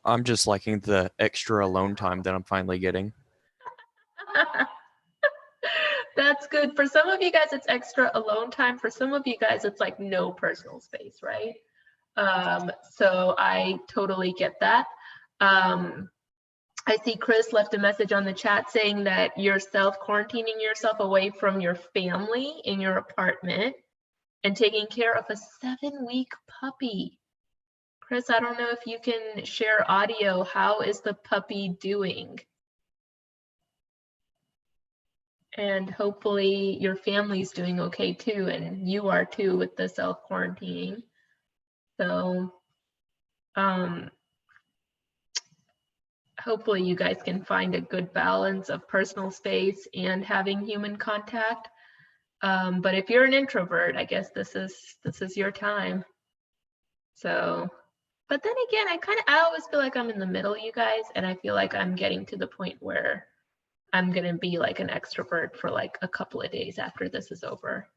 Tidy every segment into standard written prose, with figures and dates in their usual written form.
I'm just liking the extra alone time that I'm finally getting. That's good. For some of you guys, it's extra alone time. For some of you guys, it's like no personal space, right? So I totally get that. I see Chris left a message on the chat saying that you're self-quarantining yourself away from your family in your apartment and taking care of a 7-week puppy. Chris, I don't know if you can share audio. How is the puppy doing? And hopefully your family's doing okay too, and you are too with the self-quarantining. So hopefully you guys can find a good balance of personal space and having human contact. But if you're an introvert, I guess this is your time. So, but then again, I always feel like I'm in the middle, you guys, and I feel like I'm getting to the point where I'm gonna be like an extrovert for like a couple of days after this is over,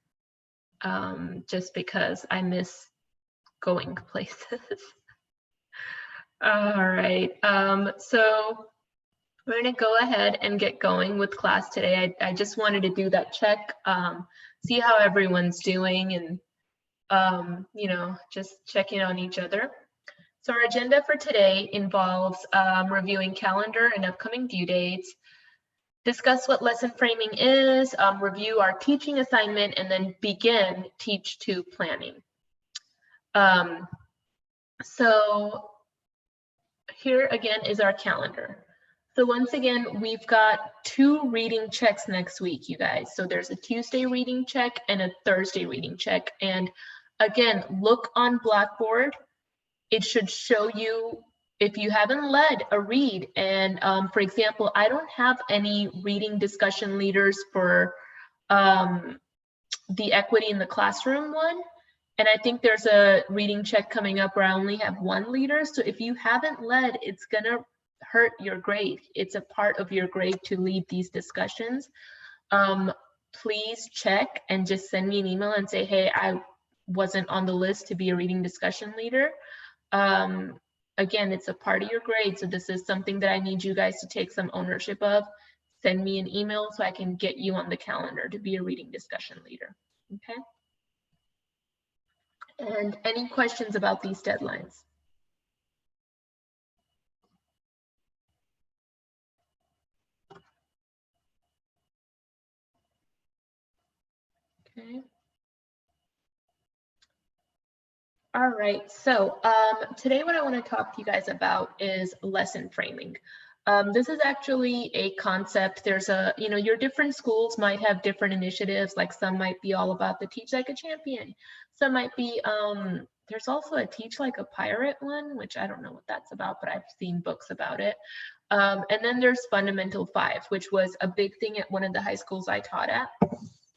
just because I miss going places. All right, so we're gonna go ahead and get going with class today. I just wanted to do that check, see how everyone's doing, and you know, just checking on each other. So our agenda for today involves reviewing calendar and upcoming due dates, discuss what lesson framing is, review our teaching assignment, and then begin Teach 2 planning. So here again is our calendar. So once again, we've got 2 reading checks next week, you guys. So there's a Tuesday reading check and a Thursday reading check. And again, look on Blackboard. It should show you if you haven't led a read. And for example, I don't have any reading discussion leaders for the equity in the classroom one. And I think there's a reading check coming up where I only have 1 leader. So if you haven't led, it's gonna hurt your grade. It's a part of your grade to lead these discussions. Please check and just send me an email and say, hey, I wasn't on the list to be a reading discussion leader. Again, it's a part of your grade. So this is something that I need you guys to take some ownership of. Send me an email so I can get you on the calendar to be a reading discussion leader, okay? And any questions about these deadlines? Okay. All right, so today what I want to talk to you guys about is lesson framing. This is actually a concept. There's a, you know, your different schools might have different initiatives, like some might be all about the Teach Like a Champion. Some might be, there's also a Teach Like a Pirate one, which I don't know what that's about, but I've seen books about it. And then there's Fundamental 5, which was a big thing at one of the high schools I taught at.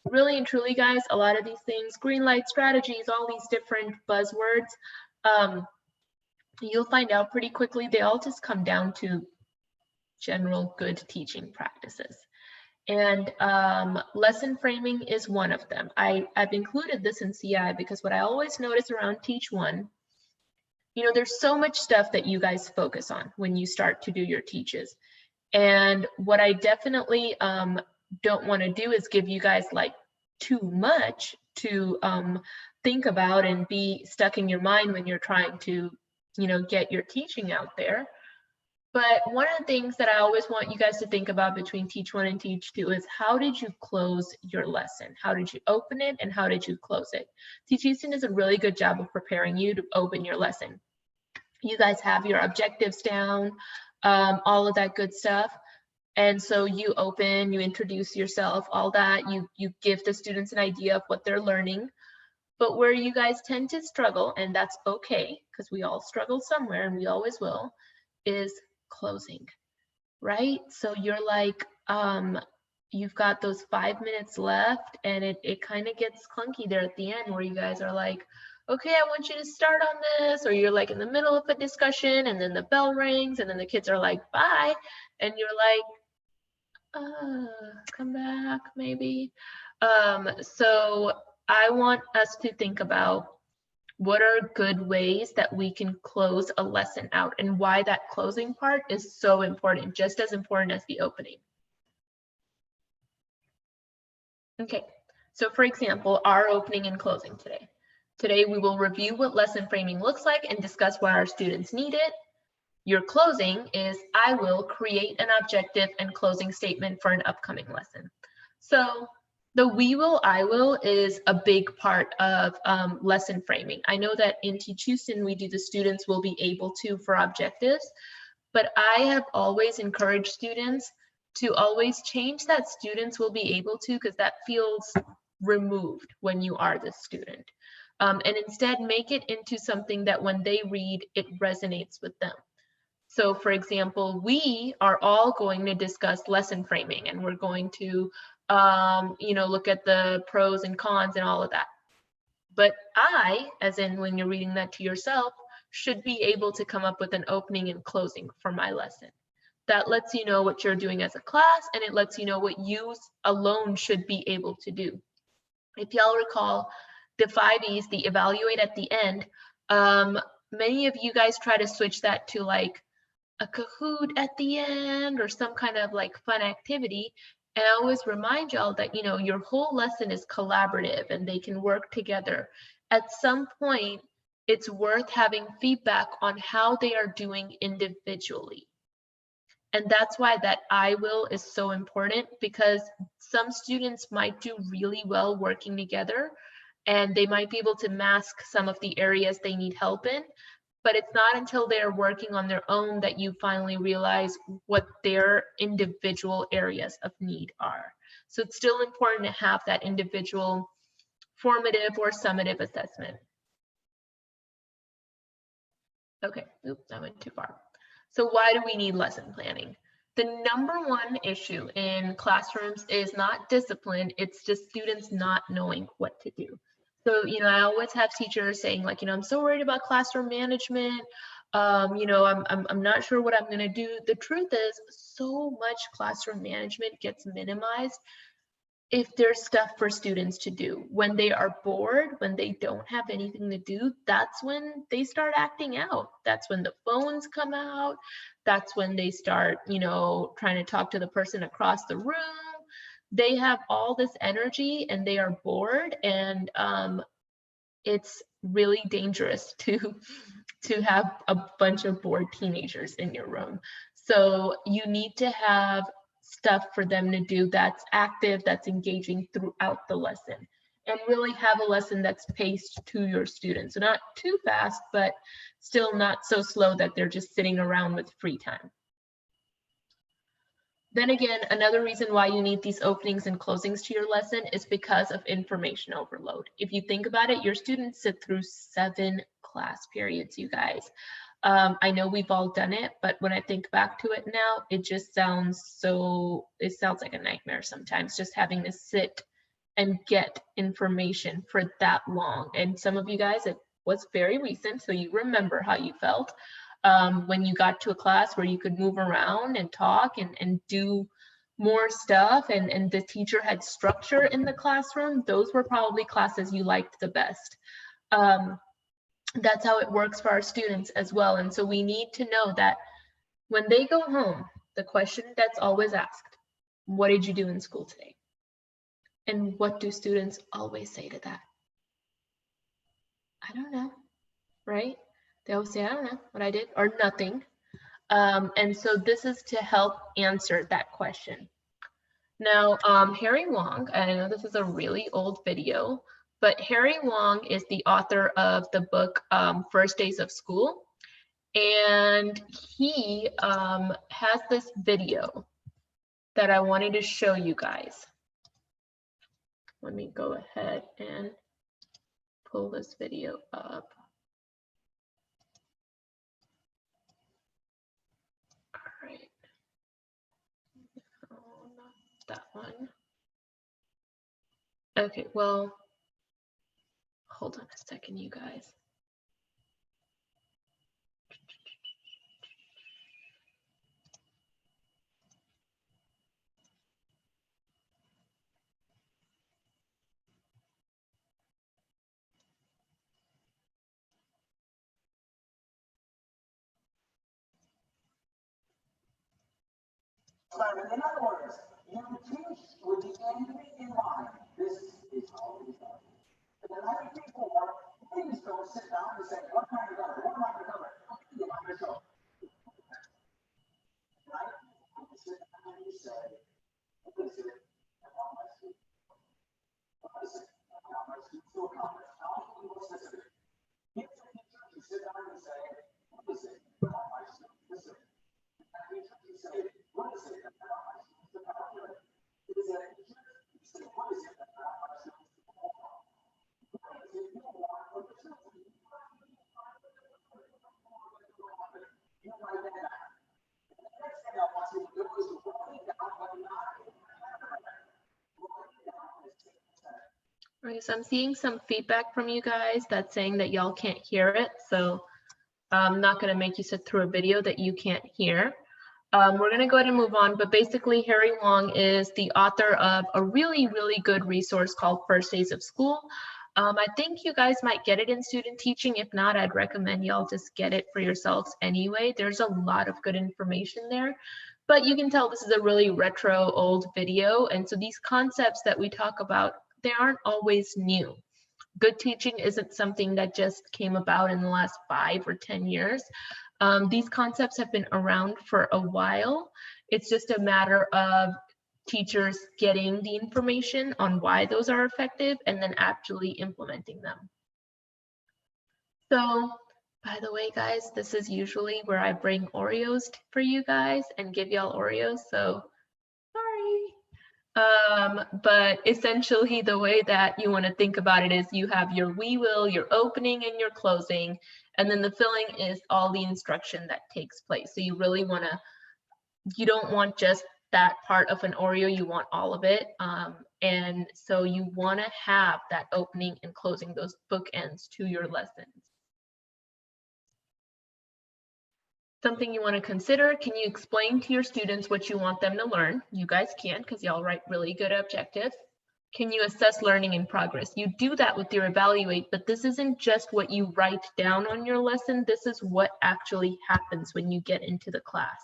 Really and truly, guys, a lot of these things, green light strategies, all these different buzzwords, you'll find out pretty quickly, they all just come down to general good teaching practices. And lesson framing is one of them. I've included this in CI because what I always notice around Teach 1, you know, there's so much stuff that you guys focus on when you start to do your teaches. And what I definitely don't want to do is give you guys like too much to think about and be stuck in your mind when you're trying to, you know, get your teaching out there. But one of the things that I always want you guys to think about between Teach 1 and Teach 2 is how did you close your lesson? How did you open it and how did you close it? Teach Houston does a really good job of preparing you to open your lesson. You guys have your objectives down, all of that good stuff. And so you open, you introduce yourself, all that, you give the students an idea of what they're learning. But where you guys tend to struggle, and that's okay, because we all struggle somewhere and we always will, is closing, right? So you're like, you've got those 5 minutes left and it kind of gets clunky there at the end where you guys are like, okay, I want you to start on this, or you're like in the middle of a discussion and then the bell rings and then the kids are like, bye. And you're like, come back maybe. So I want us to think about What are good ways that we can close a lesson out, and why that closing part is so important, just as important as the opening. Okay, so for example, our opening and closing today. Today we will review what lesson framing looks like and discuss why our students need it. Your closing is I will create an objective and closing statement for an upcoming lesson. So the we will, I will is a big part of lesson framing. I know that in Teach Houston, we do the students will be able to for objectives, but I have always encouraged students to always change that students will be able to, because that feels removed when you are the student. And instead make it into something that when they read, it resonates with them. So for example, we are all going to discuss lesson framing, and we're going to, look at the pros and cons and all of that. But I, as in when you're reading that to yourself, should be able to come up with an opening and closing for my lesson. That lets you know what you're doing as a class, and it lets you know what you alone should be able to do. If y'all recall, the 5 E's, the evaluate at the end, many of you guys try to switch that to like a Kahoot at the end or some kind of like fun activity. And I always remind y'all that, your whole lesson is collaborative and they can work together. At some point, it's worth having feedback on how they are doing individually. And that's why that I will is so important, because some students might do really well working together and they might be able to mask some of the areas they need help in. But it's not until they're working on their own that you finally realize what their individual areas of need are. So it's still important to have that individual formative or summative assessment. Okay, oops, I went too far. So why do we need lesson planning? The number one issue in classrooms is not discipline, it's just students not knowing what to do. So, I always have teachers saying like, I'm so worried about classroom management. I'm not sure what I'm going to do. The truth is, so much classroom management gets minimized if there's stuff for students to do. When they are bored, when they don't have anything to do, that's when they start acting out. That's when the phones come out. That's when they start, trying to talk to the person across the room. They have all this energy and they are bored, and it's really dangerous to have a bunch of bored teenagers in your room. So you need to have stuff for them to do that's active, that's engaging throughout the lesson, and really have a lesson that's paced to your students. So not too fast, but still not so slow that they're just sitting around with free time. Then again, another reason why you need these openings and closings to your lesson is because of information overload. If you think about it, your students sit through 7 class periods, you guys. I know we've all done it, but when I think back to it now, it just sounds like a nightmare sometimes, just having to sit and get information for that long. And some of you guys, it was very recent, so you remember how you felt. When you got to a class where you could move around and talk and do more stuff, and the teacher had structure in the classroom, those were probably classes you liked the best. That's how it works for our students as well. And so we need to know that when they go home, the question that's always asked, what did you do in school today? And what do students always say to that? I don't know, right? They always say, I don't know what I did, or nothing. And so this is to help answer that question. Now, Harry Wong, and I know this is a really old video, but Harry Wong is the author of the book First Days of School. And he has this video that I wanted to show you guys. Let me go ahead and pull this video up. All right. Oh, not that one. Okay, well, hold on a second, you guys. So in other words, you teach with the end in mind. This is how it is done. And then other people are, please don't sit down and say, what am I going to cover? What am I going to cover? Okay, I'm going to show. Right? You sit down and you say, what is it I want my students? What is it I want my students to accomplish? How can we be more specific? If the teacher can sit down and say, what is it I want my students to listen? And the teacher can say, what is it I want my students to calculate? Is that teacher can say, what is it I want my students to perform? What is it you want from the children? You write that down. And the next thing I want you to do is to write down what not. Right, so I'm seeing some feedback from you guys that's saying that y'all can't hear it. So I'm not going to make you sit through a video that you can't hear. We're going to go ahead and move on. But basically, Harry Wong is the author of a really, really good resource called First Days of School. I think you guys might get it in student teaching. If not, I'd recommend y'all just get it for yourselves anyway. There's a lot of good information there. But you can tell this is a really retro old video. And so these concepts that we talk about, they aren't always new. Good teaching isn't something that just came about in the last 5 or 10 years. These concepts have been around for a while. It's just a matter of teachers getting the information on why those are effective and then actually implementing them. So, by the way, guys, this is usually where I bring Oreos for you guys and give y'all Oreos. So, sorry. But essentially the way that you want to think about it is you have your we will, your opening and your closing, and then the filling is all the instruction that takes place. So you really want to, you don't want just that part of an Oreo, you want all of it. And so you want to have that opening and closing, those bookends to your lessons. Something you want to consider, can you explain to your students what you want them to learn? You guys can, because y'all write really good objectives. Can you assess learning in progress? You do that with your evaluate, but this isn't just what you write down on your lesson. This is what actually happens when you get into the class.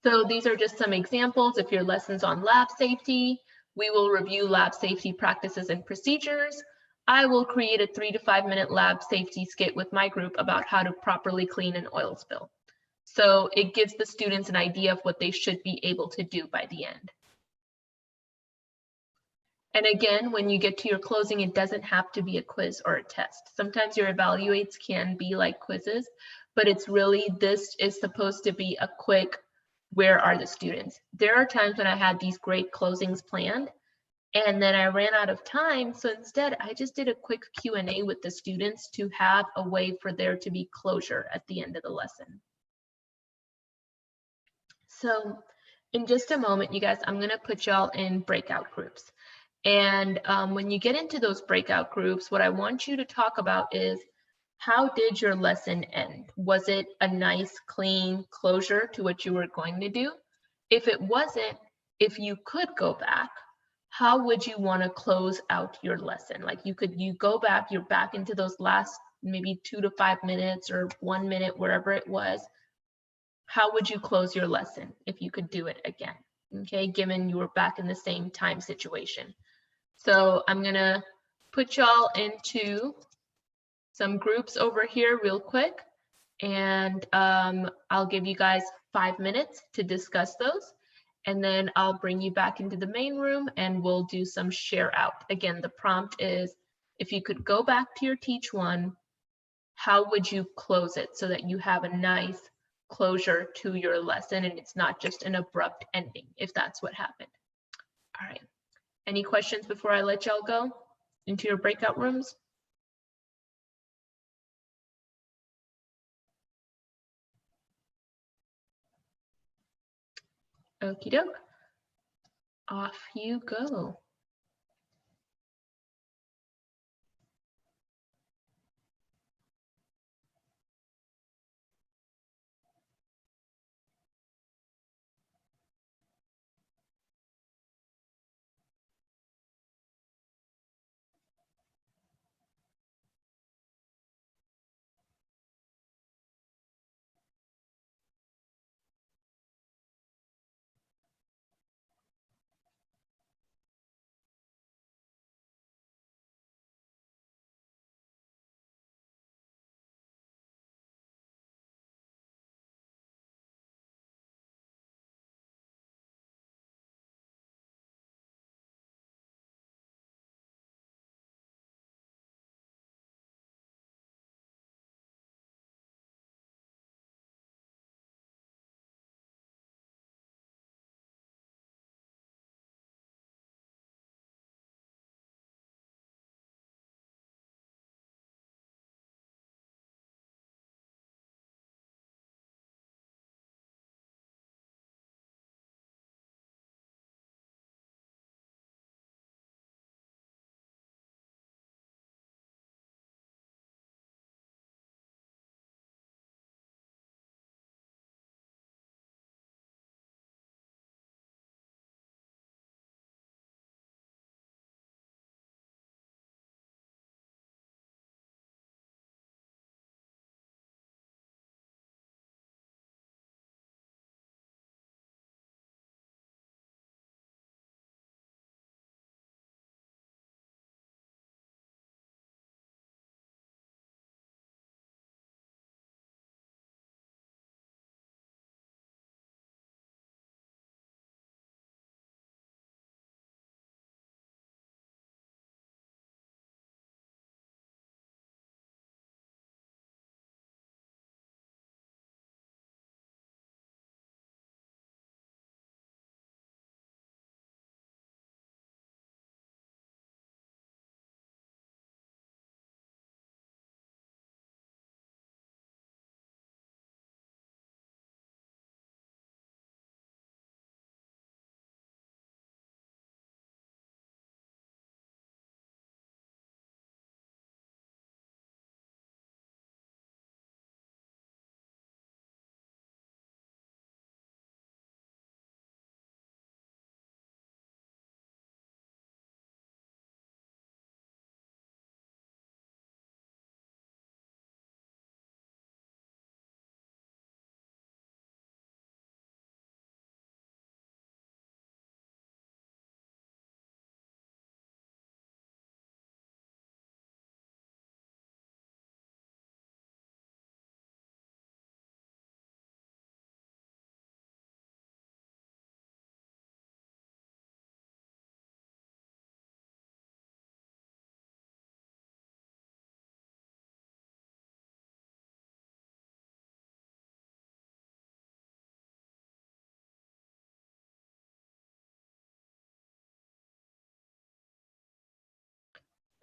So these are just some examples. If your lesson's on lab safety, we will review lab safety practices and procedures. I will create a 3 to 5 minute lab safety skit with my group about how to properly clean an oil spill. So it gives the students an idea of what they should be able to do by the end. And again, when you get to your closing, it doesn't have to be a quiz or a test. Sometimes your evaluates can be like quizzes, but it's really, this is supposed to be a quick, where are the students? There are times when I had these great closings planned and then I ran out of time. So instead, I just did a quick Q&A with the students to have a way for there to be closure at the end of the lesson. So in just a moment, you guys, I'm going to put y'all in breakout groups. And when you get into those breakout groups, what I want you to talk about is, how did your lesson end? Was it a nice, clean closure to what you were going to do? If it wasn't, if you could go back, how would you want to close out your lesson? Like you go back, you're back into those last maybe 2 to 5 minutes or 1 minute, wherever it was. How would you close your lesson if you could do it again? Okay, given you were back in the same time situation. So I'm gonna put y'all into some groups over here real quick, and I'll give you guys 5 minutes to discuss those, and then I'll bring you back into the main room and we'll do some share out. Again, the prompt is, if you could go back to your teach one, how would you close it so that you have a nice closure to your lesson and it's not just an abrupt ending, if that's what happened. All right. Any questions before I let y'all go into your breakout rooms? Okie doke. Off you go.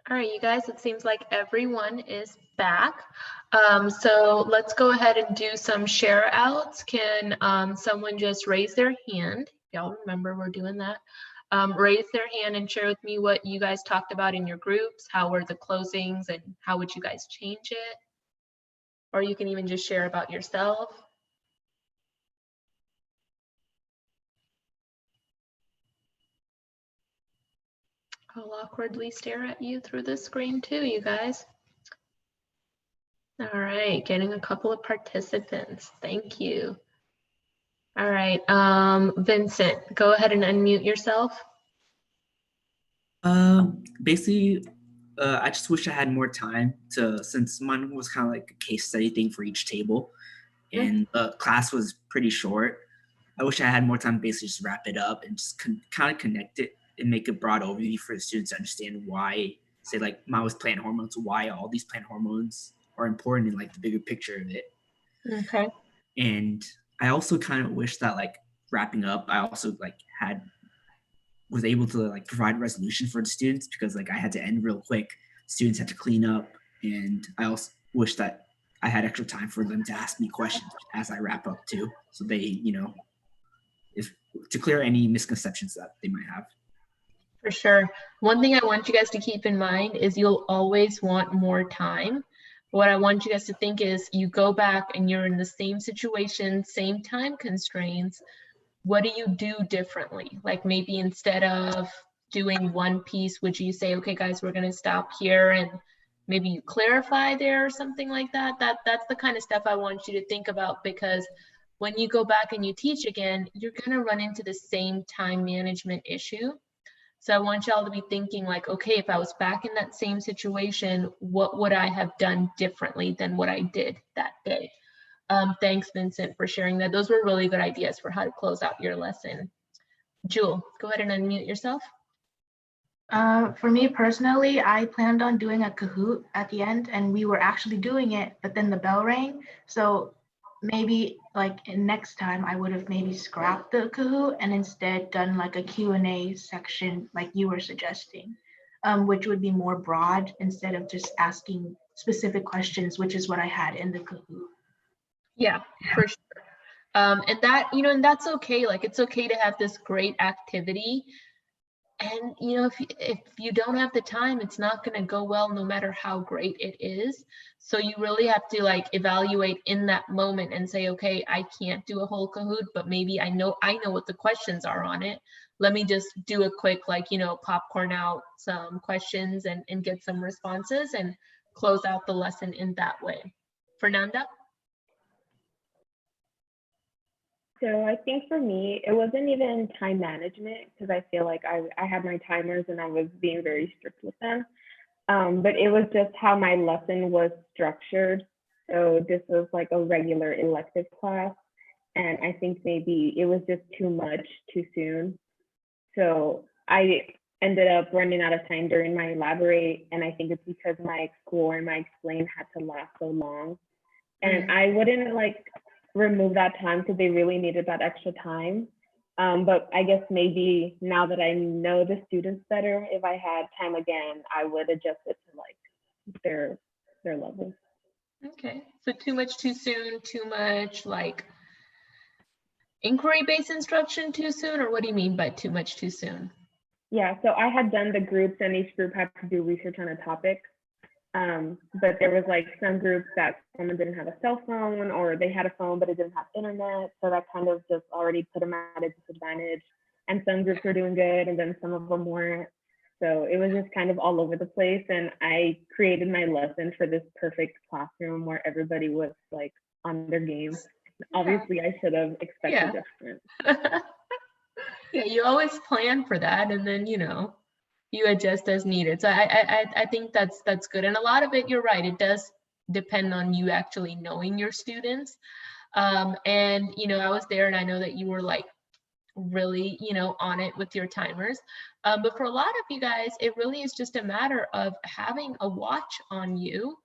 All right, you guys, it seems like everyone is back. So let's go ahead and do some share outs. Can someone just raise their hand? Y'all remember we're doing that. Raise their hand and share with me what you guys talked about in your groups. How were the closings and how would you guys change it? Or you can even just share about yourself. I'll awkwardly stare at you through the screen too, you guys. All right, getting a couple of participants. Thank you. All right, Vincent, go ahead and unmute yourself. Basically, I just wish I had more time since mine was kind of like a case study thing for each table, and the class was pretty short. I wish I had more time to basically just wrap it up and just kind of connect it and make a broad overview for the students to understand why, say like mine was plant hormones, why all these plant hormones are important in like the bigger picture of it. Okay. And I also kind of wish that like wrapping up, I also like was able to like provide resolution for the students because like I had to end real quick. Students had to clean up, and I also wish that I had extra time for them to ask me questions as I wrap up too, so they, if to clear any misconceptions that they might have. For sure. One thing I want you guys to keep in mind is you'll always want more time. What I want you guys to think is you go back and you're in the same situation, same time constraints. What do you do differently? Like maybe instead of doing one piece, would you say, okay, guys, we're going to stop here and maybe you clarify there or something like that? That's the kind of stuff I want you to think about, because when you go back and you teach again, you're going to run into the same time management issue. So I want y'all to be thinking like, okay, if I was back in that same situation, what would I have done differently than what I did that day? Thanks, Vincent, for sharing that. Those were really good ideas for how to close out your lesson. Jewel, go ahead and unmute yourself. For me personally, I planned on doing a Kahoot at the end, and we were actually doing it, but then the bell rang. So maybe like next time I would have maybe scrapped the Kahoot and instead done like a Q&A section like you were suggesting, which would be more broad instead of just asking specific questions, which is what I had in the Kahoot. Yeah, for sure. And that, and that's okay. Like, it's okay to have this great activity. And, if you don't have the time, it's not going to go well, no matter how great it is. So you really have to like evaluate in that moment and say, okay, I can't do a whole Kahoot, but maybe I know what the questions are on it. Let me just do a quick, popcorn out some questions and get some responses and close out the lesson in that way. Fernanda? So I think for me, it wasn't even time management, because I feel like I had my timers and I was being very strict with them. But it was just how my lesson was structured. So this was like a regular elective class. And I think maybe it was just too much too soon. So I ended up running out of time during my elaborate. And I think it's because my explore and my explain had to last so long. And I wouldn't like remove that time because they really needed that extra time. But I guess maybe now that I know the students better, if I had time again, I would adjust it to like their level. Okay, so too much too soon, too much like inquiry-based instruction too soon, or what do you mean by too much too soon? Yeah, so I had done the groups and each group had to do research on a topic. But there was like some groups that someone didn't have a cell phone, or they had a phone but it didn't have internet, so that kind of just already put them at a disadvantage. And some groups were doing good and then some of them weren't. So it was just kind of all over the place, and I created my lesson for this perfect classroom where everybody was like on their game. Obviously I should have expected different. Yeah, you always plan for that, and then you adjust as needed. So I think that's good. And a lot of it, you're right, it does depend on you actually knowing your students. And I was there and I know that you were like really on it with your timers. But for a lot of you guys, it really is just a matter of having a watch on you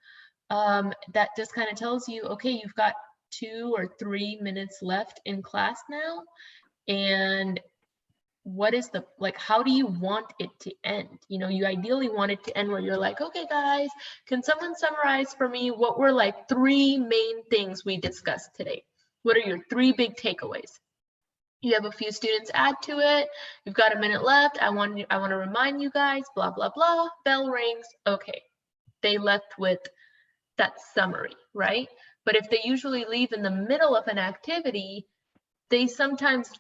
that just kind of tells you, okay, you've got 2 or 3 minutes left in class now. And what is the, like, how do you want it to end? You know, you ideally want it to end where you're like, okay, guys, can someone summarize for me what were like 3 main things we discussed today? What are your 3 big takeaways? You have a few students add to it. You've got a minute left. I want to remind you guys, blah, blah, blah, bell rings. Okay, they left with that summary, right? But if they usually leave in the middle of an activity, they sometimes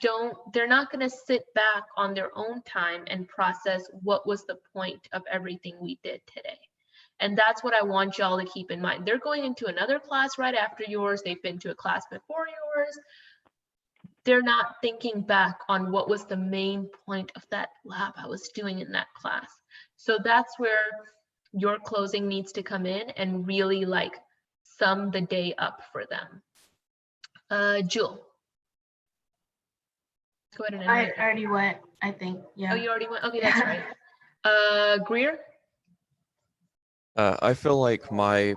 they're not going to sit back on their own time and process what was the point of everything we did today. And that's what I want y'all to keep in mind. They're going into another class right after yours. They've been to a class before yours. They're not thinking back on what was the main point of that lab I was doing in that class. So that's where your closing needs to come in and really like sum the day up for them. Jewel. Go ahead and I already went, I think. Yeah. Oh, you already went? Okay, that's right. Greer? I feel like my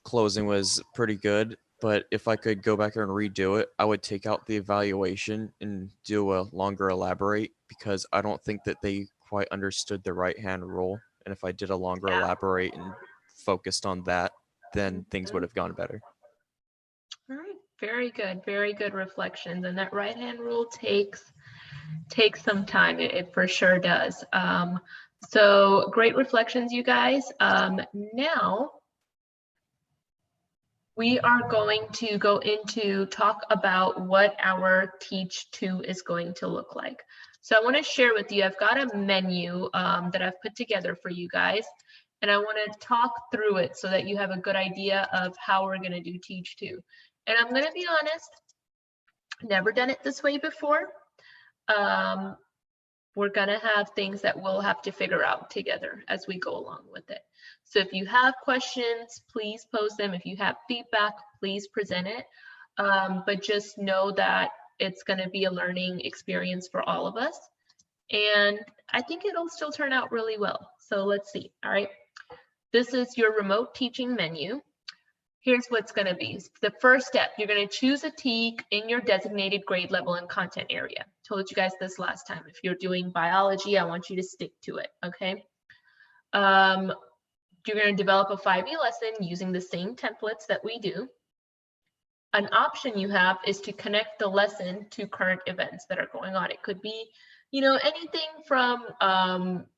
closing was pretty good, but if I could go back and redo it, I would take out the evaluation and do a longer elaborate, because I don't think that they quite understood the right-hand rule. And if I did a longer elaborate and focused on that, then things would have gone better. All right, very good reflections. And that right-hand rule takes some time. It for sure does. So great reflections, you guys. Now we are going to go into talk about what our Teach 2 is going to look like. So I want to share with you, I've got a menu that I've put together for you guys, and I want to talk through it so that you have a good idea of how we're going to do Teach 2. And I'm going to be honest, never done it this way before. We're gonna have things that we'll have to figure out together as we go along with it. So if you have questions, please pose them. If you have feedback, please present it. But just know that it's gonna be a learning experience for all of us. And I think it'll still turn out really well. So let's see, all right. This is your remote teaching menu. Here's what's going to be. The first step, you're going to choose a TEAG in your designated grade level and content area. Told you guys this last time. If you're doing biology, I want you to stick to it, okay? You're going to develop a 5E lesson using the same templates that we do. An option you have is to connect the lesson to current events that are going on. It could be, you know, anything from,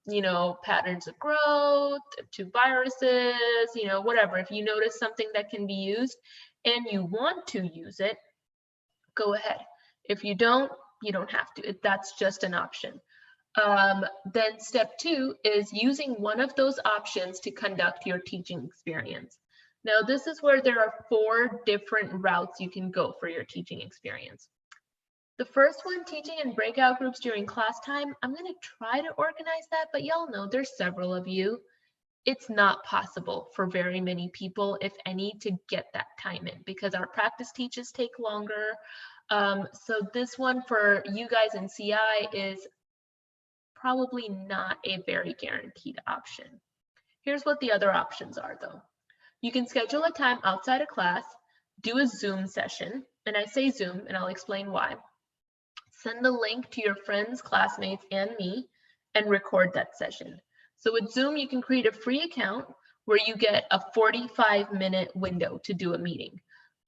you know, patterns of growth to viruses, you know, whatever. If you notice something that can be used and you want to use it, go ahead. If you don't have to. That's just an option. Then step 2 is using one of those options to conduct your teaching experience. Now, this is where there are 4 different routes you can go for your teaching experience. The first one, teaching in breakout groups during class time, I'm going to try to organize that, but y'all know there's several of you. It's not possible for very many people, if any, to get that time in because our practice teaches take longer. So this one for you guys in CI is probably not a very guaranteed option. Here's what the other options are though. You can schedule a time outside of class, do a Zoom session, and I say Zoom and I'll explain why. Send the link to your friends, classmates, and me, and record that session. So with Zoom, you can create a free account where you get a 45-minute window to do a meeting.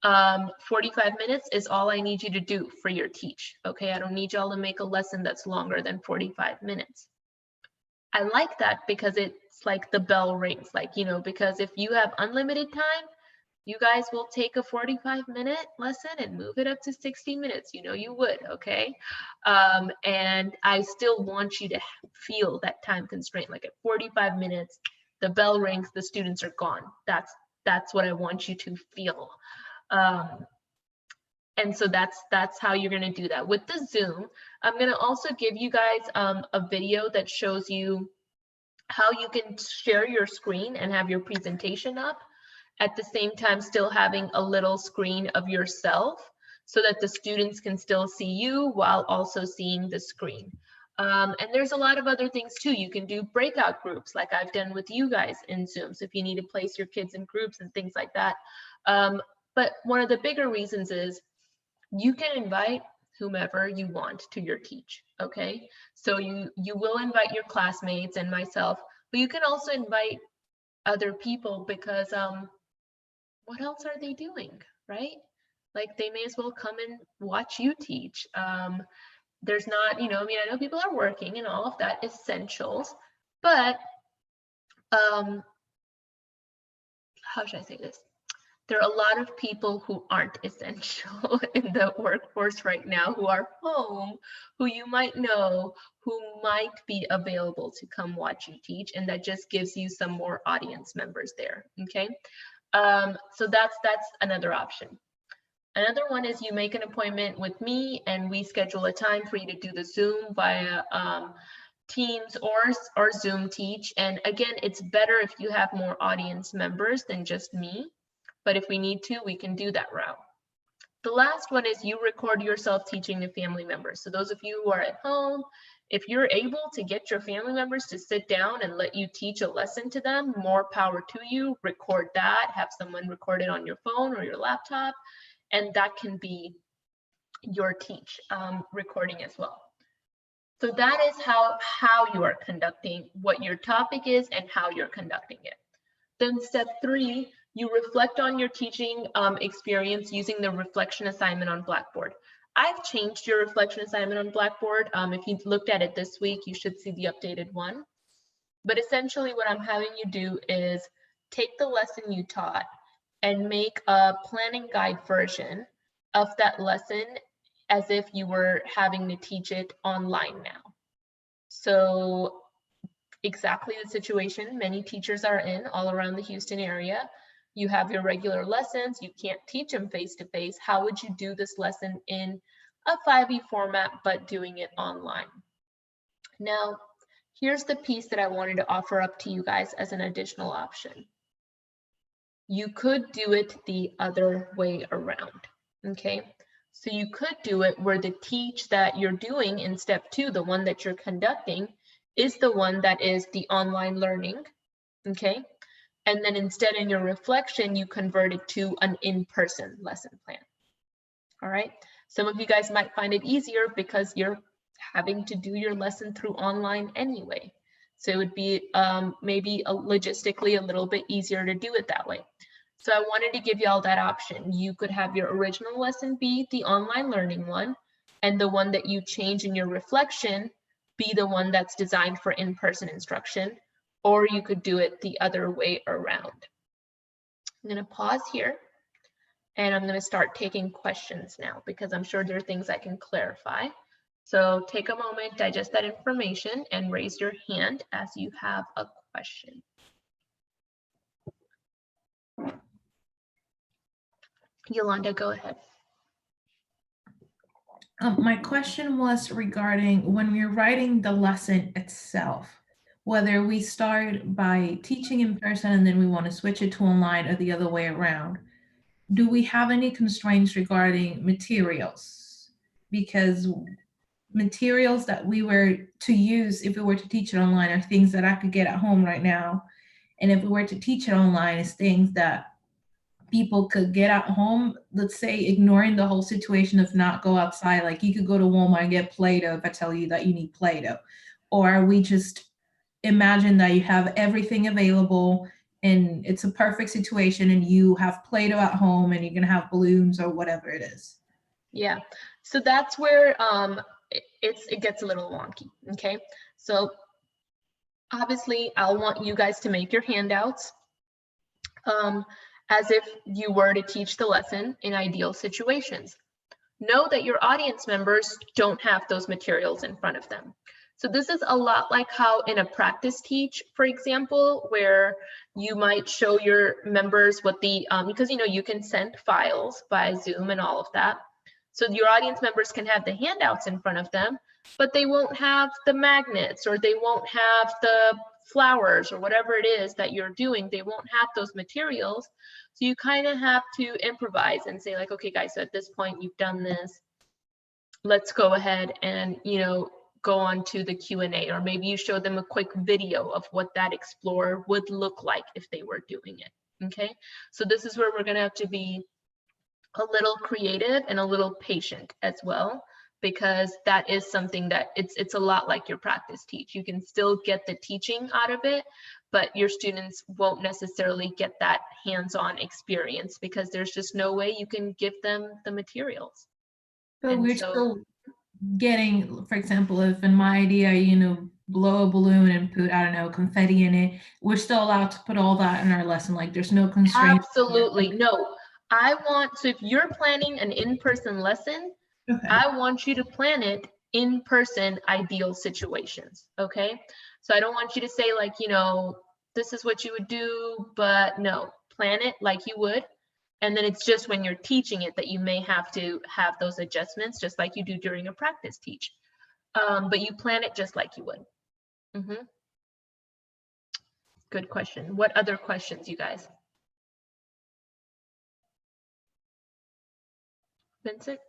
45 minutes is all I need you to do for your teach, okay? I don't need y'all to make a lesson that's longer than 45 minutes. I like that because it's like the bell rings, like, you know, because if you have unlimited time, you guys will take a 45-minute lesson and move it up to 60 minutes. You know you would, okay? And I still want you to feel that time constraint. Like at 45 minutes, the bell rings, the students are gone. That's what I want you to feel. And so that's how you're gonna do that. With the Zoom, I'm gonna also give you guys a video that shows you how you can share your screen and have your presentation up at the same time still having a little screen of yourself so that the students can still see you while also seeing the screen. And there's a lot of other things too. You can do breakout groups like I've done with you guys in Zoom. So if you need to place your kids in groups and things like that. But one of the bigger reasons is you can invite whomever you want to your teach, okay? So you will invite your classmates and myself, but you can also invite other people because what else are they doing, right? Like they may as well come and watch you teach. There's not, I mean, I know people are working and all of that, essentials, but how should I say this? There are a lot of people who aren't essential in the workforce right now, who are home, who you might know, who might be available to come watch you teach, and that just gives you some more audience members there, okay? So that's another option. Another one is you make an appointment with me and we schedule a time for you to do the Zoom via Teams or Zoom teach. And again, it's better if you have more audience members than just me. But if we need to, we can do that route. The last one is you record yourself teaching to family members. So those of you who are at home, if you're able to get your family members to sit down and let you teach a lesson to them, more power to you. Record that, have someone record it on your phone or your laptop, and that can be your teach recording as well. So that is how you are conducting, what your topic is and how you're conducting it. Then step 3, you reflect on your teaching experience using the reflection assignment on Blackboard. I've changed your reflection assignment on Blackboard. If you looked at it this week, you should see the updated one. But essentially what I'm having you do is take the lesson you taught and make a planning guide version of that lesson as if you were having to teach it online now. So exactly the situation many teachers are in all around the Houston area. You have your regular lessons, you can't teach them face-to-face. How would you do this lesson in a 5E format, but doing it online? Now, here's the piece that I wanted to offer up to you guys as an additional option. You could do it the other way around, okay? So you could do it where the teach that you're doing in step 2, the one that you're conducting, is the one that is the online learning, okay? And then instead in your reflection, you convert it to an in-person lesson plan, all right? Some of you guys might find it easier because you're having to do your lesson through online anyway. So it would be maybe logistically a little bit easier to do it that way. So I wanted to give you all that option. You could have your original lesson be the online learning one, and the one that you change in your reflection be the one that's designed for in-person instruction, or you could do it the other way around. I'm going to pause here, and I'm going to start taking questions now because I'm sure there are things I can clarify. So take a moment, digest that information, and raise your hand as you have a question. Yolanda, go ahead. My question was regarding when we're writing the lesson itself, whether we start by teaching in person and then we want to switch it to online or the other way around. Do we have any constraints regarding materials? Because materials that we were to use if we were to teach it online are things that I could get at home right now. And if we were to teach it online, it's things that people could get at home, let's say ignoring the whole situation of not go outside. Like you could go to Walmart and get Play-Doh if I tell you that you need Play-Doh. Or we just imagine that you have everything available and it's a perfect situation and you have Play-Doh at home and you're gonna have balloons or whatever it is. Yeah, so that's where it gets a little wonky, okay? So obviously I'll want you guys to make your handouts as if you were to teach the lesson in ideal situations. Know that your audience members don't have those materials in front of them. So this is a lot like how in a practice teach, for example, where you might show your members what the, because you can send files by Zoom and all of that. So your audience members can have the handouts in front of them, but they won't have the magnets or they won't have the flowers or whatever it is that you're doing. They won't have those materials. So you kind of have to improvise and say like, okay, guys, so at this point you've done this. Let's go ahead and, go on to the Q&A, or maybe you show them a quick video of what that Explorer would look like if they were doing it, okay? So this is where we're gonna have to be a little creative and a little patient as well, because that is something that it's a lot like your practice teach. You can still get the teaching out of it, but your students won't necessarily get that hands-on experience because there's just no way you can give them the materials. But And we're so- still getting, for example, if in my idea, blow a balloon and put, I don't know, confetti in it, we're still allowed to put all that in our lesson. Like there's no constraint. Absolutely. No, so if you're planning an in-person lesson, Okay. I want you to plan it in person, ideal situations. Okay. So I don't want you to say like, this is what you would do, but no, plan it like you would. And then it's just when you're teaching it that you may have to have those adjustments, just like you do during a practice teach. But you plan it just like you would. Good question. What other questions, you guys? Vincent?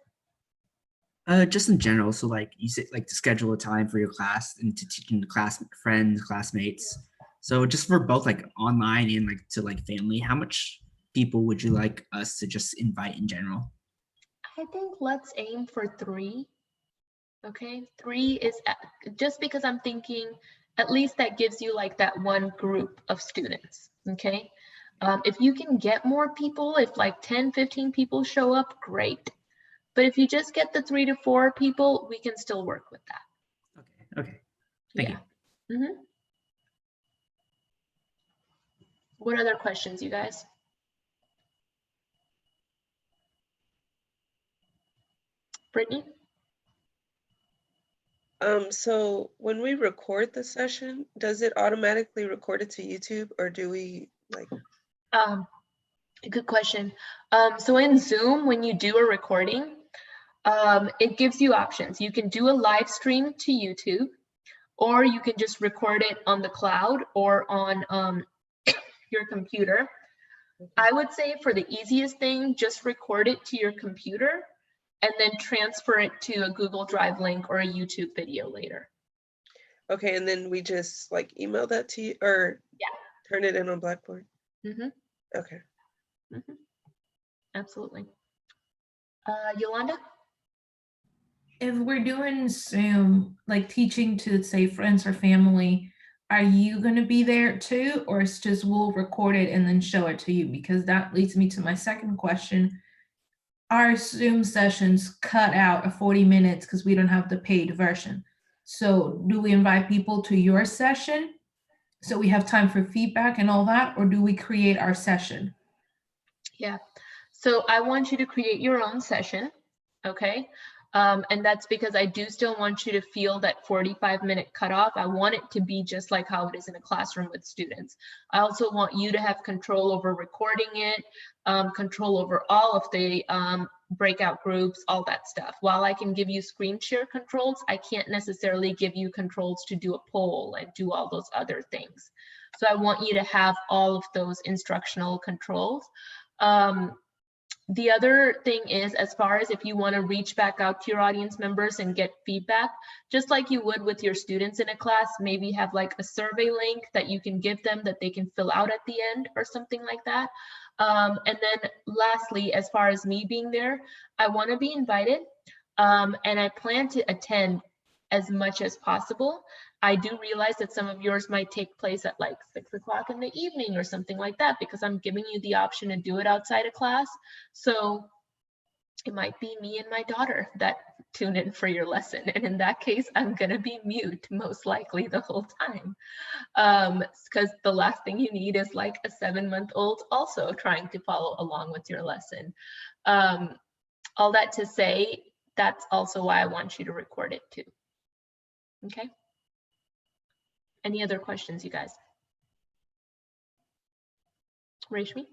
Just in general, so like you said, like to schedule a time for your class and to teaching class friends, classmates. So just for both like online and like to like family, how much people would you like us to just invite in general? I think let's aim for 3. Okay, 3 is just because I'm thinking at least that gives you like that one group of students. Okay, if you can get more people, if like 10, 15 people show up, great. But if you just get the 3 to 4 people, we can still work with that. Okay. Thank you. What other questions, you guys? Brittany? So when we record the session, does it automatically record it to YouTube, or do we like? Good question. So in Zoom, when you do a recording, it gives you options. You can do a live stream to YouTube, or you can just record it on the cloud or on your computer. I would say for the easiest thing, just record it to your computer and then transfer it to a Google Drive link or a YouTube video later. Okay, and then we just like email that to you, or turn it in on Blackboard. Okay. Absolutely. Yolanda? If we're doing Zoom, like teaching to say friends or family, are you going to be there too, or it's just we'll record it and then show it to you? Because that leads me to my second question. Our Zoom sessions cut out 40 minutes because we don't have the paid version. So do we invite people to your session so we have time for feedback and all that, or do we create our session? Yeah, so I want you to create your own session, okay? And that's because I do still want you to feel that 45-minute cutoff. I want it to be just like how it is in a classroom with students. I also want you to have control over recording it, control over all of the breakout groups, all that stuff. While I can give you screen share controls, I can't necessarily give you controls to do a poll and do all those other things. So I want you to have all of those instructional controls. The other thing is, as far as if you want to reach back out to your audience members and get feedback, just like you would with your students in a class, maybe have like a survey link that you can give them that they can fill out at the end or something like that. And then lastly, as far as me being there, I want to be invited and I plan to attend as much as possible. I do realize that some of yours might take place at like 6 o'clock in the evening or something like that, because I'm giving you the option to do it outside of class. So it might be me and my daughter that tune in for your lesson. And in that case, I'm gonna be mute most likely the whole time. Because the last thing you need is like a 7-month-old also trying to follow along with your lesson. All that to say, that's also why I want you to record it too. Okay. Any other questions, you guys? Rashmi?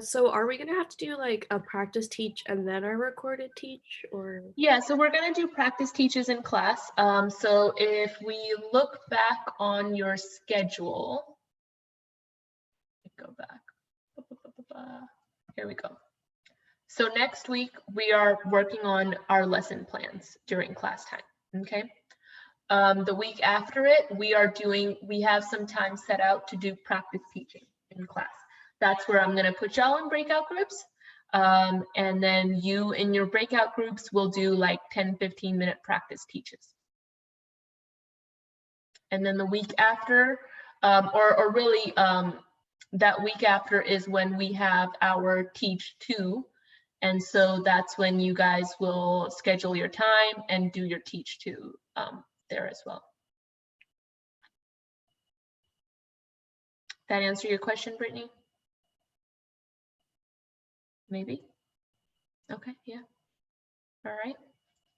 So are we gonna have to do like a practice teach and then a recorded teach, or? Yeah, so we're gonna do practice teaches in class. So if we look back on your schedule, go back. Here we go. So next week we are working on our lesson plans during class time. Okay. The week after it, we have some time set out to do practice teaching in class. That's where I'm going to put y'all in breakout groups. And then you in your breakout groups will do like 10-15-minute practice teaches. And then the week after, or really that week after is when we have our teach two. And so that's when you guys will schedule your time and do your teach two there as well. That answer your question, Brittany? Maybe? Okay, yeah. All right.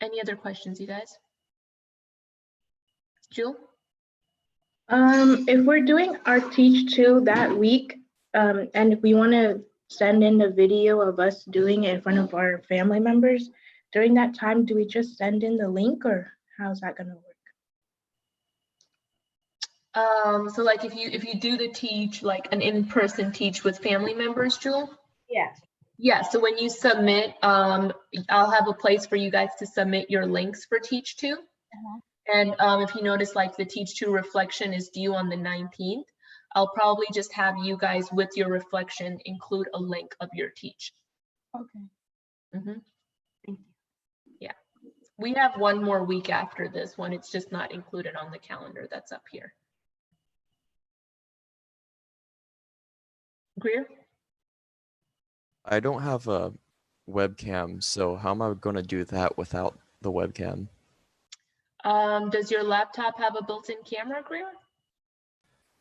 Any other questions, you guys? Jewel? If we're doing our teach two that week, and if we want to send in a video of us doing it in front of our family members, during that time, do we just send in the link, or how's that gonna work? So like if you do the teach, like an in-person teach with family members, Jewel? Yeah. Yeah, so when you submit, I'll have a place for you guys to submit your links for teach two. And if you notice, like the teach two reflection is due on the 19th, I'll probably just have you guys with your reflection include a link of your teach. Okay. Mm-hmm. Thank you. Yeah, we have one more week after this one. It's just not included on the calendar that's up here. Greer? I don't have a webcam, so how am I going to do that without the webcam? Does your laptop have a built-in camera, Greer?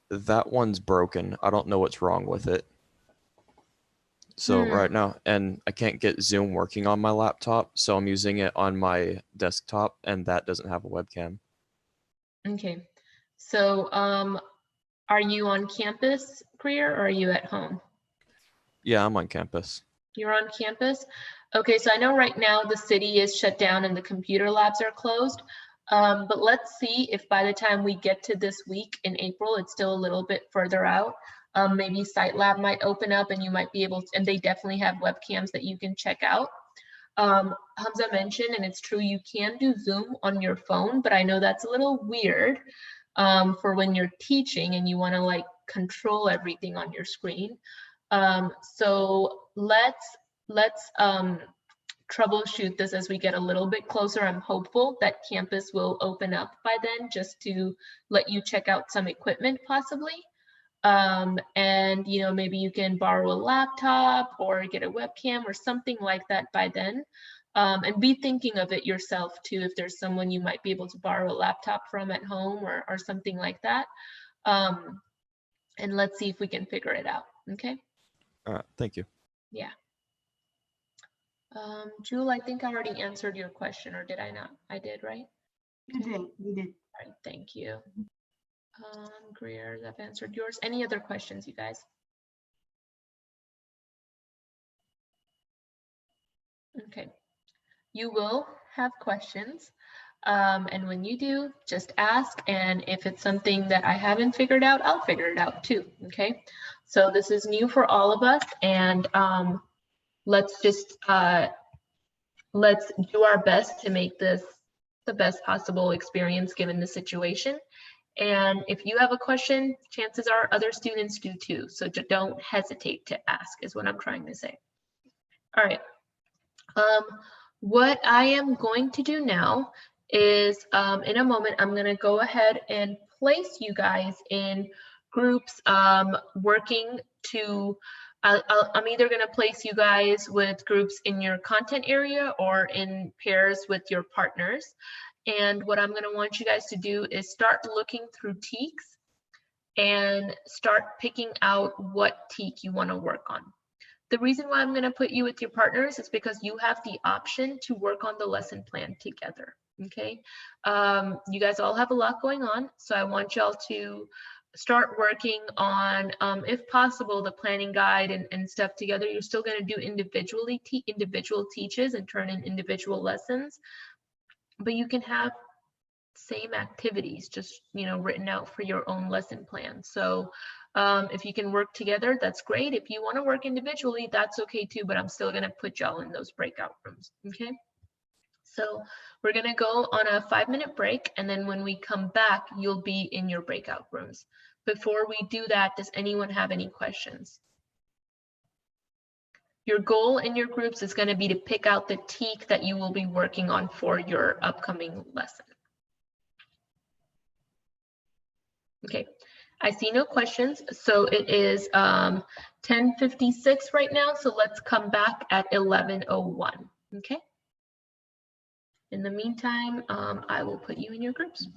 That one's broken. I don't know what's wrong with it. So right now, and I can't get Zoom working on my laptop, so I'm using it on my desktop, and that doesn't have a webcam. Okay, so are you on campus, Greer, or are you at home? Yeah, I'm on campus. You're on campus? Okay, so I know right now the city is shut down and the computer labs are closed, but let's see if by the time we get to this week in April, it's still a little bit further out. Maybe Site Lab might open up and you might be able to, and they definitely have webcams that you can check out. Hamza mentioned, and it's true, you can do Zoom on your phone, but I know that's a little weird for when you're teaching and you want to like control everything on your screen. So let's troubleshoot this as we get a little bit closer. I'm hopeful that campus will open up by then just to let you check out some equipment possibly. And you know, maybe you can borrow a laptop or get a webcam or something like that by then. And be thinking of it yourself too, if there's someone you might be able to borrow a laptop from at home or something like that. And let's see if we can figure it out, okay? All right, thank you. Yeah. Jewel, I think I already answered your question, or did I not? I did, right? You did. You did. All right, thank you. Greer, I've answered yours. Any other questions, you guys? Okay, you will have questions. And when you do, just ask. And if it's something that I haven't figured out, I'll figure it out too, okay? So this is new for all of us. And let's just, let's do our best to make this the best possible experience given the situation. And if you have a question, chances are other students do too. So don't hesitate to ask is what I'm trying to say. All right. What I am going to do now is in a moment, I'm going to go ahead and place you guys in groups working to, I'm either going to place you guys with groups in your content area or in pairs with your partners. And what I'm going to want you guys to do is start looking through TEKs and start picking out what TEK you want to work on. The reason why I'm going to put you with your partners is because you have the option to work on the lesson plan together. Okay, you guys all have a lot going on, so I want y'all to start working on, if possible, the planning guide and stuff together. You're still going to do individual teaches and turn in individual lessons, but you can have same activities, just, you know, written out for your own lesson plan. So if you can work together, that's great. If you want to work individually, that's okay too, but I'm still going to put y'all in those breakout rooms. Okay, so we're going to go on a 5-minute break, and then when we come back, you'll be in your breakout rooms. Before we do that, does anyone have any questions? Your goal in your groups is going to be to pick out the teak that you will be working on for your upcoming lesson. Okay, I see no questions. So it is 10:56 right now. So let's come back at 11:01. Okay. In the meantime, I will put you in your groups.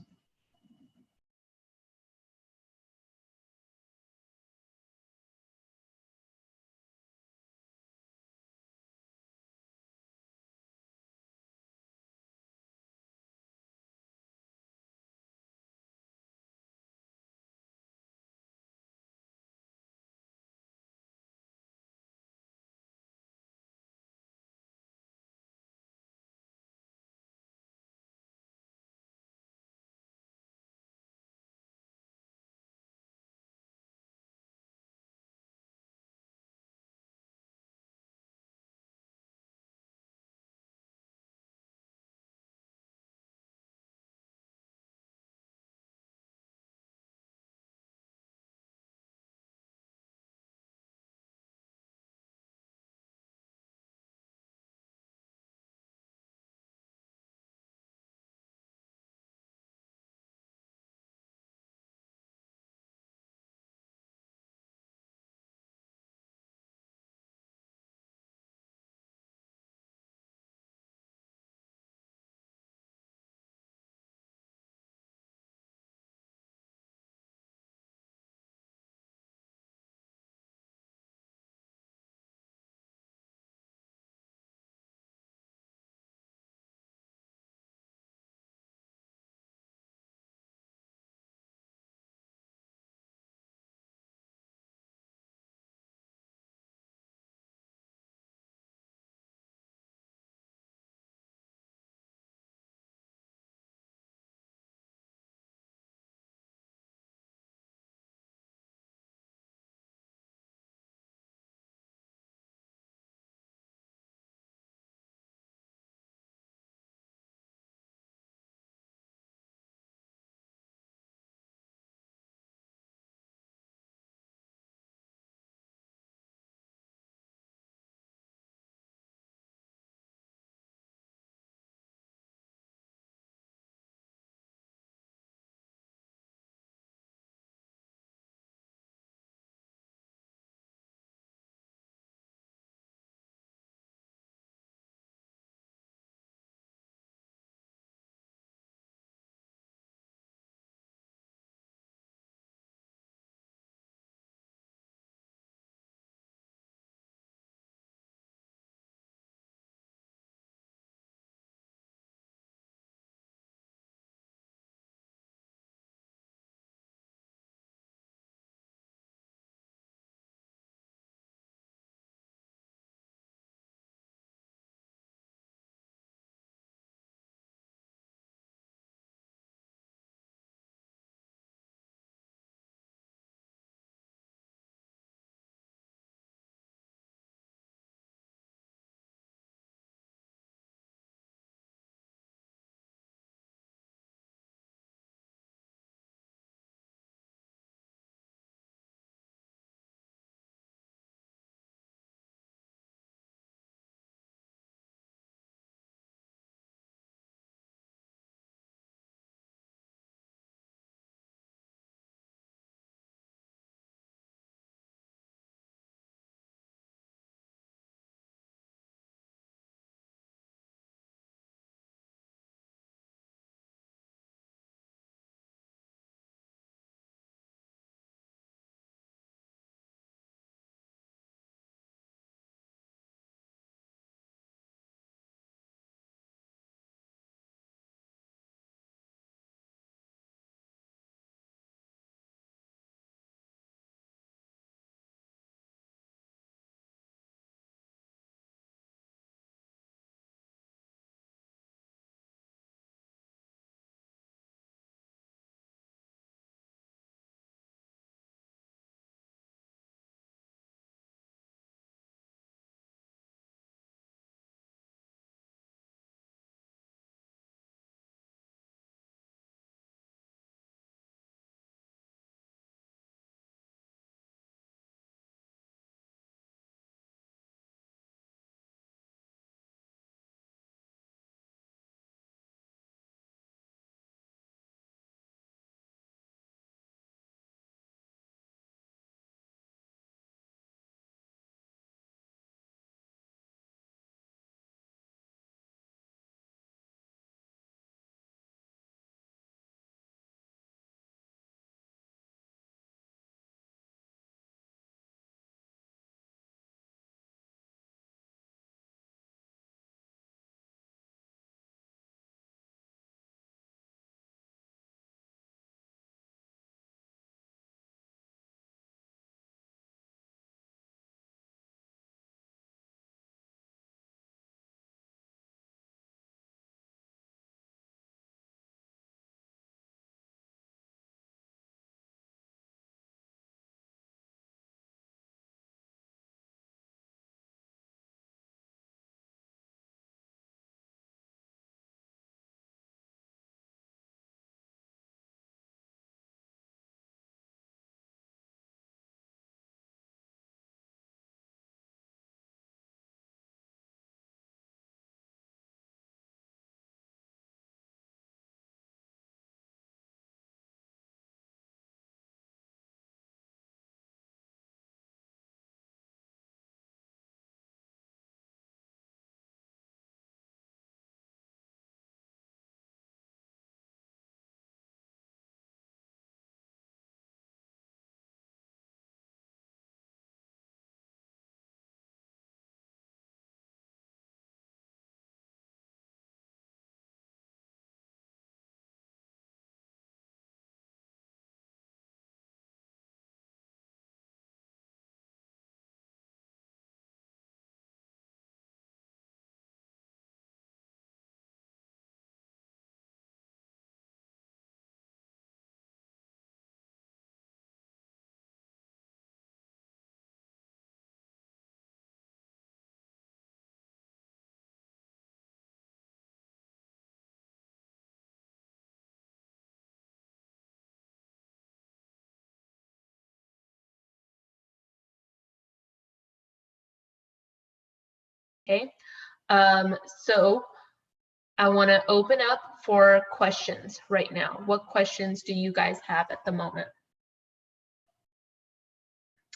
Okay, so I want to open up for questions right now. What questions do you guys have at the moment?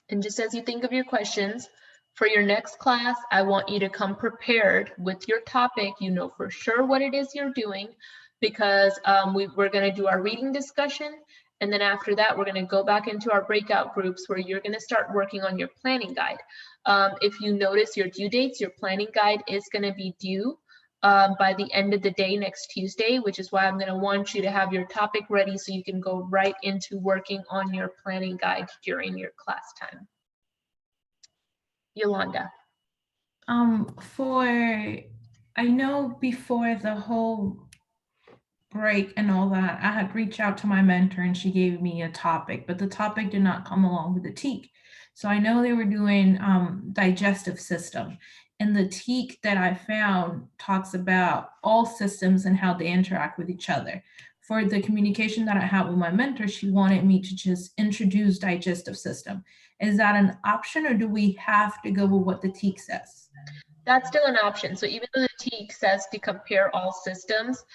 And just as you think of your questions, for your next class, I want you to come prepared with your topic. You know for sure what it is you're doing, because we're going to do our reading discussion. And then after that, we're going to go back into our breakout groups where you're going to start working on your planning guide. If you notice your due dates, your planning guide is going to be due by the end of the day next Tuesday, which is why I'm going to want you to have your topic ready so you can go right into working on your planning guide during your class time. Yolanda. I know before the whole break and all that, I had reached out to my mentor and she gave me a topic, but the topic did not come along with the TEAC. So I know they were doing digestive system, and the TEAC that I found talks about all systems and how they interact with each other. For the communication that I had with my mentor, she wanted me to just introduce digestive system. Is that an option, or do we have to go with what the TEAC says? That's still an option. So even though the TEAC says to compare all systems,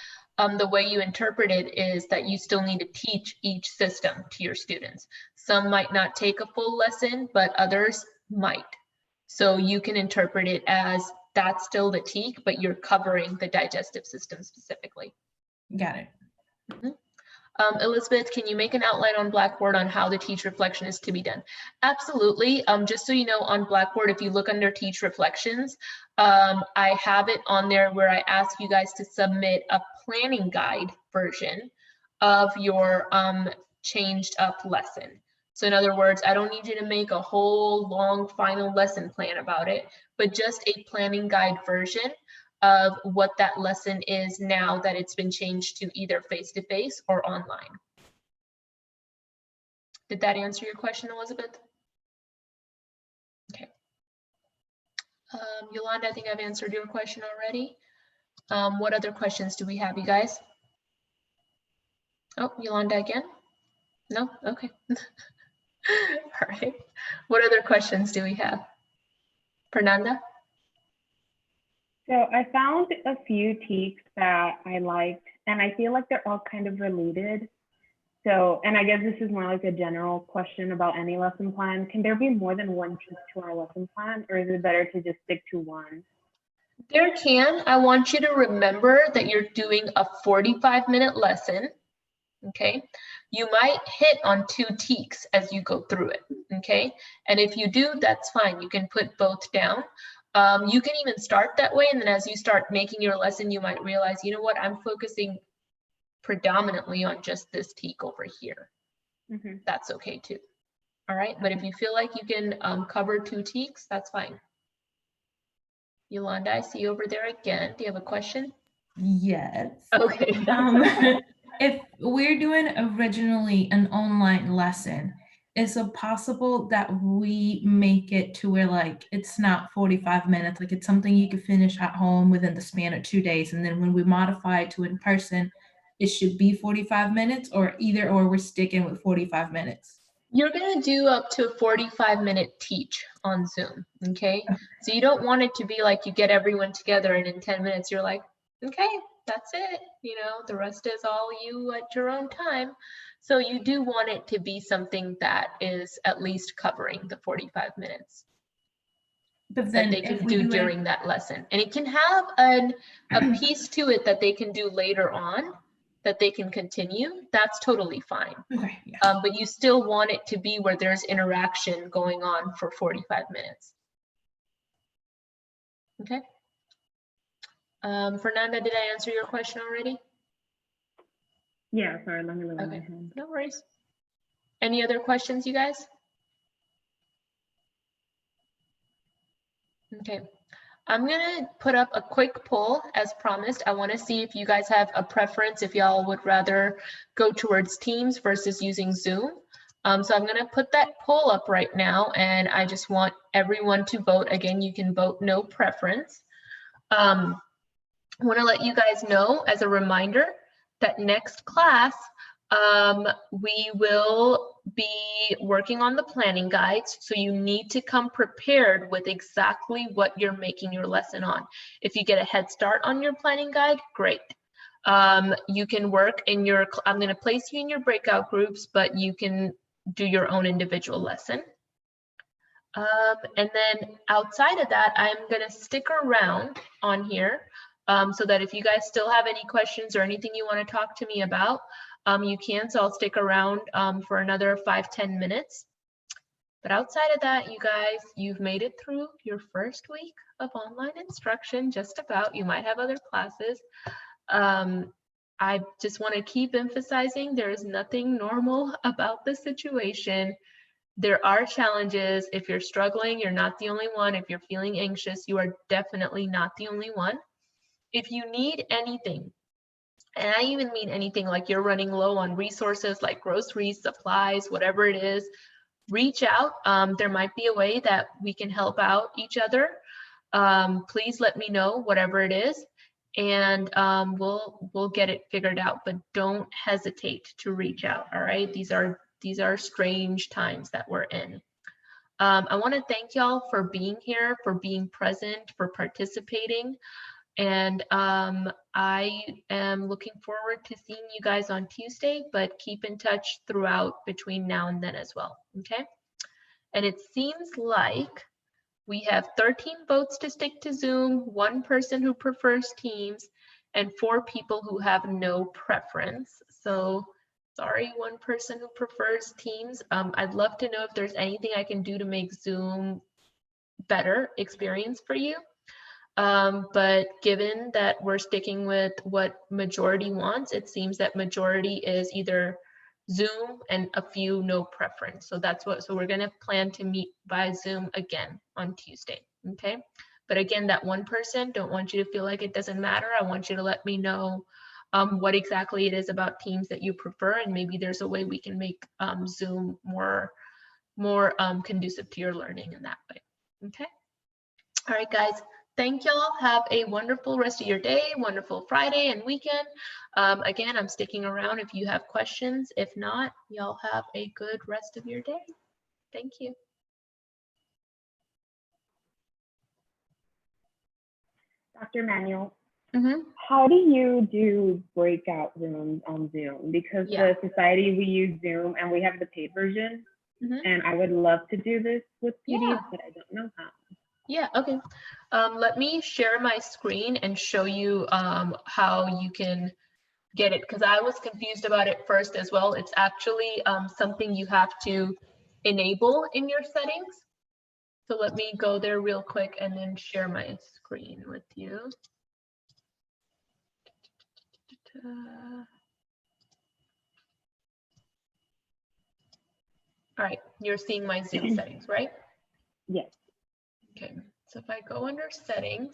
the way you interpret it is that you still need to teach each system to your students. Some might not take a full lesson, but others might. So you can interpret it as that's still the TEAC, but you're covering the digestive system specifically. Got it. Mm-hmm. Elizabeth, can you make an outline on Blackboard on how the teach reflection is to be done? Absolutely. Just so you know, on Blackboard, if you look under teach reflections, I have it on there where I ask you guys to submit a planning guide version of your changed up lesson. So in other words, I don't need you to make a whole long final lesson plan about it, but just a planning guide version of what that lesson is now that it's been changed to either face-to-face or online. Did that answer your question, Elizabeth? Okay. Yolanda, I think I've answered your question already. What other questions do we have, you guys? Oh, Yolanda again? No? Okay. All right. What other questions do we have? Fernanda? So I found a few TEACs that I liked, and I feel like they're all kind of related. So, and I guess this is more like a general question about any lesson plan. Can there be more than one TEAC to our lesson plan, or is it better to just stick to one? There can. I want you to remember that you're doing a 45-minute lesson. Okay, you might hit on 2 TEACs as you go through it. Okay, and if you do, that's fine. You can put both down. You can even start that way, and then as you start making your lesson, you might realize, you know what, I'm focusing predominantly on just this TEAC over here. Mm-hmm. That's okay too. All right, but if you feel like you can cover 2 TEACs, that's fine. Yolanda, I see you over there again. Do you have a question? Yes. Okay. If we're doing originally an online lesson, is it possible that we make it to where like it's not 45 minutes, like it's something you could finish at home within the span of 2 days, and then when we modify it to in person, it should be 45 minutes, or either or we're sticking with 45 minutes? You're going to do up to a 45-minute teach on Zoom, okay? So you don't want it to be like you get everyone together and in 10 minutes you're like, okay, that's it. You know, the rest is all you at your own time. So you do want it to be something that is at least covering the 45 minutes. But then that they can do during that lesson. And it can have a piece to it that they can do later on, that they can continue. That's totally fine. Okay, yeah. But you still want it to be where there's interaction going on for 45 minutes. Okay. Fernanda, did I answer your question already? Yeah, sorry, let me lower my Okay, hand. no worries. Any other questions, you guys? Okay. I'm gonna put up a quick poll as promised. I wanna see if you guys have a preference, if y'all would rather go towards Teams versus using Zoom. So I'm gonna put that poll up right now, and I just want everyone to vote. Again, you can vote no preference. I wanna let you guys know as a reminder that next class, we will be working on the planning guides. So you need to come prepared with exactly what you're making your lesson on. If you get a head start on your planning guide, great. You can work in your, I'm going to place you in your breakout groups, but you can do your own individual lesson. And then outside of that, I'm going to stick around on here so that if you guys still have any questions or anything you want to talk to me about, you can. So I'll stick around for another 5-10 minutes. But outside of that, you guys, you've made it through your first week of online instruction, just about. You might have other classes. I just want to keep emphasizing there is nothing normal about the situation. There are challenges. If you're struggling, you're not the only one. If you're feeling anxious, you are definitely not the only one. If you need anything, and I even mean anything like you're running low on resources like groceries, supplies, whatever it is, reach out. There might be a way that we can help out each other. Please let me know whatever it is, and we'll get it figured out. But don't hesitate to reach out. All right, these are strange times that we're in. I want to thank y'all for being here, for being present, for participating. And I am looking forward to seeing you guys on Tuesday, but keep in touch throughout between now and then as well, okay? And it seems like we have 13 votes to stick to Zoom, 1 person who prefers Teams, and 4 people who have no preference. So sorry, 1 person who prefers Teams. I'd love to know if there's anything I can do to make Zoom better experience for you. But given that we're sticking with what majority wants, it seems that majority is either Zoom and a few no preference. So that's what, so we're gonna plan to meet by Zoom again on Tuesday, okay? But again, that 1 person, don't want you to feel like it doesn't matter. I want you to let me know what exactly it is about Teams that you prefer, and maybe there's a way we can make Zoom more conducive to your learning in that way, okay? All right, guys. Thank y'all. Have a wonderful rest of your day, wonderful Friday and weekend. Again, I'm sticking around if you have questions. If not, y'all have a good rest of your day. Thank you. Dr. Manuel, Mm-hmm. how do you do breakout rooms on Zoom? Because the society, we use Zoom and we have the paid version. Mm-hmm. And I would love to do this with PDs, but I don't know how. Yeah, okay. Let me share my screen and show you how you can get it, because I was confused about it first as well. It's actually something you have to enable in your settings. So let me go there real quick and then share my screen with you. All right, you're seeing my Zoom settings, right? Yes. Okay, so if I go under settings,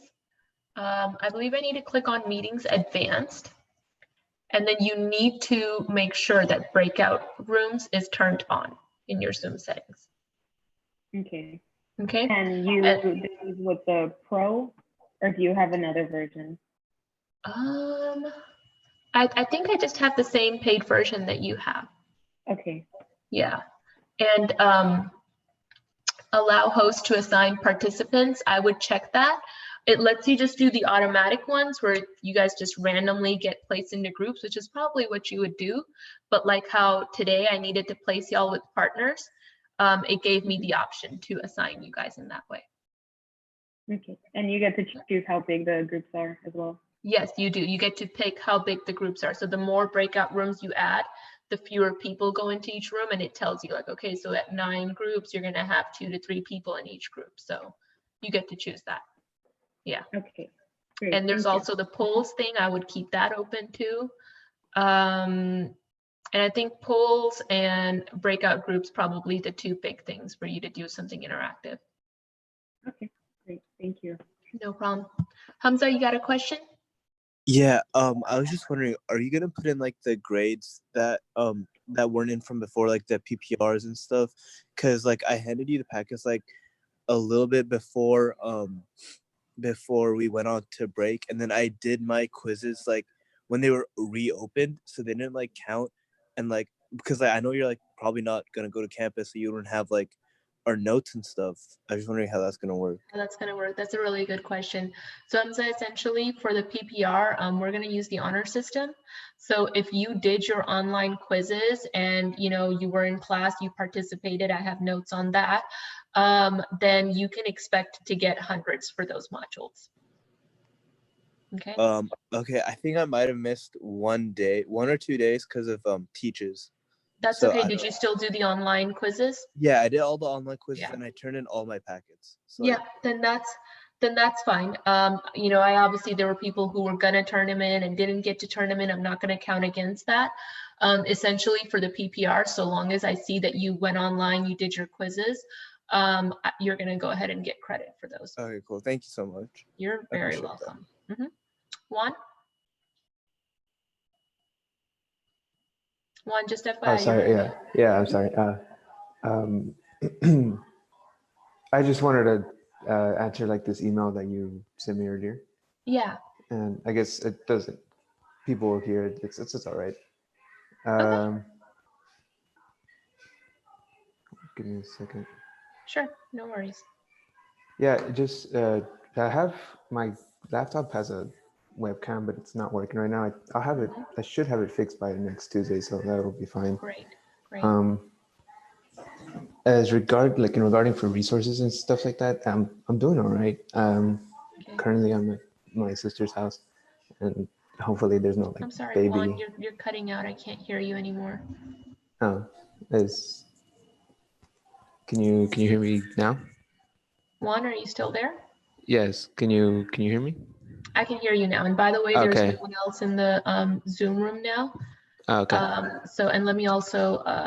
I believe I need to click on meetings advanced. And then you need to make sure that breakout rooms is turned on in your Zoom settings. Okay. Okay. And you do this with the Pro, or do you have another version? I think I just have the same paid version that you have. Okay. Yeah. And allow hosts to assign participants. I would check that. It lets you just do the automatic ones where you guys just randomly get placed into groups, which is probably what you would do. But like how today I needed to place y'all with partners, it gave me the option to assign you guys in that way. Okay, and you get to choose how big the groups are as well? Yes, you do. You get to pick how big the groups are. So the more breakout rooms you add, the fewer people go into each room, and it tells you like, okay, so at 9 groups, you're gonna have 2 to 3 people in each group. So you get to choose that. Yeah. Okay. Great. And there's also the polls thing. I would keep that open too. And I think polls and breakout groups probably the 2 big things for you to do something interactive. Okay, great. Thank you. No problem. Hamza, you got a question? Yeah, I was just wondering, are you gonna put in like the grades that that weren't in from before, like the PPRs and stuff? Cause like I handed you the packets like a little bit before before we went on to break, and then I did my quizzes like when they were reopened, so they didn't like count, and like because I know you're like probably not gonna go to campus, so you don't have like our notes and stuff. I was just wondering how that's gonna work. How that's going to work. That's a really good question. So essentially for the PPR, we're going to use the honor system. So if you did your online quizzes and you were in class, you participated, I have notes on that, then you can expect to get hundreds for those modules. Okay. Okay, I think I might have missed 1 or 2 days because of teachers. That's So okay. Did you still do the online quizzes? Yeah, I did all the online quizzes, Yeah. and I turned in all my packets. So Yeah, then that's fine. I obviously there were people who were gonna turn them in and didn't get to turn them in. I'm not gonna count against that. Essentially for the PPR, so long as I see that you went online, you did your quizzes, you're gonna go ahead and get credit for those. Okay, cool. Thank you so much. You're very welcome. Juan? Juan, just FYI. Oh, sorry. Yeah. I'm sorry. I just wanted to answer like this email that you sent me earlier, Yeah. and I guess it doesn't. People will hear it. It's all right. Okay. Give me a second. Sure. No worries. Yeah, just I have my laptop has a webcam, but it's not working right now. I'll have it. I should have it fixed by next Tuesday, so that'll be fine. Great. Regarding for resources and stuff like that, I'm doing all right. Okay. Currently I'm at my sister's house, and hopefully there's no I'm sorry, baby. Juan, you're cutting out. I can't hear you anymore. Oh, can you hear me now? Juan, are you still there? Yes. Can you hear me? I can hear you now. And by the way, there's Okay. no one else in the Zoom room now. Okay. And let me also